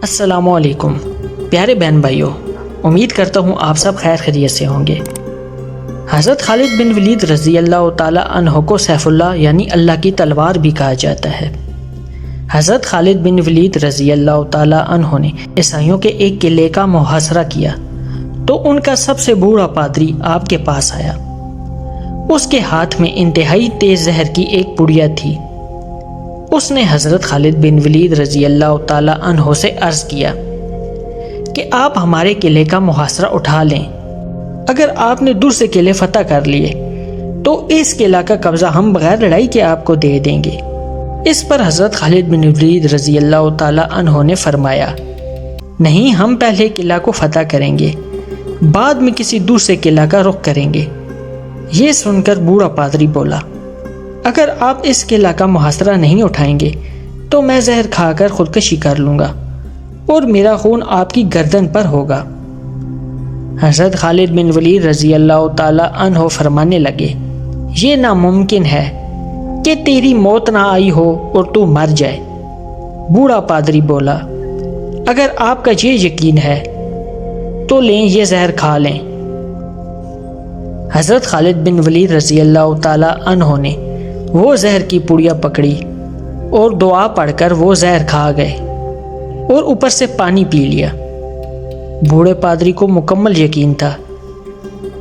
السلام علیکم پیارے بہن بھائیوں، امید کرتا ہوں آپ سب خیر خیریت سے ہوں گے۔ حضرت خالد بن ولید رضی اللہ تعالیٰ عنہ کو سیف اللہ یعنی اللہ کی تلوار بھی کہا جاتا ہے۔ حضرت خالد بن ولید رضی اللہ تعالیٰ عنہ نے عیسائیوں کے ایک قلعے کا محاصرہ کیا تو ان کا سب سے بوڑھا پادری آپ کے پاس آیا۔ اس کے ہاتھ میں انتہائی تیز زہر کی ایک پڑیا تھی۔ اس نے حضرت خالد بن ولید رضی اللہ تعالیٰ عنہ سے عرض کیا کہ آپ ہمارے قلعے کا محاصرہ اٹھا لیں۔ اگر آپ نے دوسرے قلعے فتح کر لیے تو اس قلعہ کا قبضہ ہم بغیر لڑائی کے آپ کو دے دیں گے۔ اس پر حضرت خالد بن ولید رضی اللہ تعالیٰ عنہ نے فرمایا، نہیں، ہم پہلے قلعہ کو فتح کریں گے، بعد میں کسی دوسرے قلعہ کا رخ کریں گے۔ یہ سن کر بوڑھا پادری بولا، اگر آپ اس قلعہ کا محاصرہ نہیں اٹھائیں گے تو میں زہر کھا کر خودکشی کر لوں گا اور میرا خون آپ کی گردن پر ہوگا۔ حضرت خالد بن ولید رضی اللہ تعالیٰ عنہ فرمانے لگے، یہ ناممکن ہے کہ تیری موت نہ آئی ہو اور تو مر جائے۔ بوڑھا پادری بولا، اگر آپ کا یہ یقین ہے تو لیں، یہ زہر کھا لیں۔ حضرت خالد بن ولید رضی اللہ تعالیٰ عنہ نے وہ زہر کی پڑیا پکڑی اور دعا پڑھ کر وہ زہر کھا گئے اور اوپر سے پانی پی لیا۔ بوڑھے پادری کو مکمل یقین تھا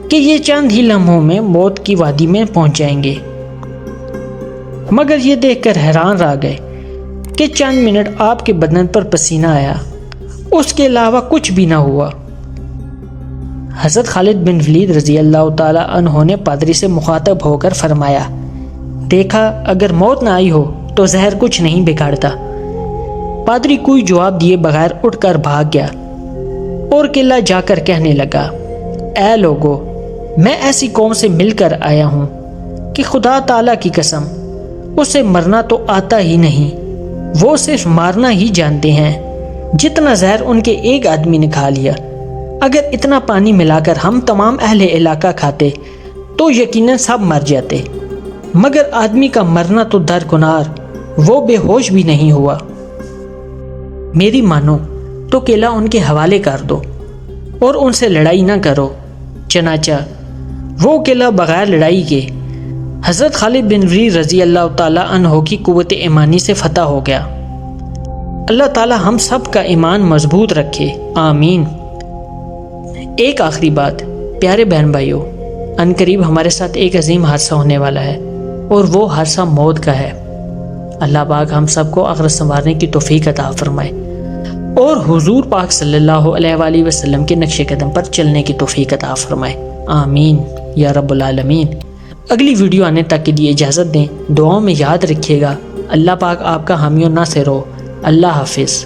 کہ یہ چند ہی لمحوں میں موت کی وادی میں پہنچ جائیں گے، مگر یہ دیکھ کر حیران رہ گئے کہ چند منٹ آپ کے بدن پر پسینہ آیا، اس کے علاوہ کچھ بھی نہ ہوا۔ حضرت خالد بن ولید رضی اللہ تعالیٰ عنہ نے پادری سے مخاطب ہو کر فرمایا، دیکھا، اگر موت نہ آئی ہو تو زہر کچھ نہیں بگاڑتا۔ پادری کوئی جواب دیے بغیر اٹھ کر بھاگ گیا اور قلعہ جا کر کہنے لگا، اے لوگو، میں ایسی قوم سے مل کر آیا ہوں کہ خدا تعالیٰ کی قسم اسے مرنا تو آتا ہی نہیں، وہ صرف مارنا ہی جانتے ہیں۔ جتنا زہر ان کے ایک آدمی نے کھا لیا، اگر اتنا پانی ملا کر ہم تمام اہل علاقہ کھاتے تو یقیناً سب مر جاتے، مگر آدمی کا مرنا تو درکنار، وہ بے ہوش بھی نہیں ہوا۔ میری مانو تو قلعہ ان کے حوالے کر دو اور ان سے لڑائی نہ کرو۔ چنانچہ وہ قلعہ بغیر لڑائی کے حضرت خالد بن ولید رضی اللہ تعالیٰ عنہ کی قوت ایمانی سے فتح ہو گیا۔ اللہ تعالیٰ ہم سب کا ایمان مضبوط رکھے، آمین۔ ایک آخری بات، پیارے بہن بھائیوں، عنقریب ہمارے ساتھ ایک عظیم حادثہ ہونے والا ہے اور وہ حادثہ موت کا ہے۔ اللہ پاک ہم سب کو آخرت سنوارنے کی توفیق عطا فرمائے اور حضور پاک صلی اللہ علیہ وآلہ وسلم کے نقش قدم پر چلنے کی توفیق عطا فرمائے، آمین یا رب العالمین۔ اگلی ویڈیو آنے تک کے لیے اجازت دیں، دعاؤں میں یاد رکھیے گا۔ اللہ پاک آپ کا حامی و ناصر ہو۔ اللہ حافظ۔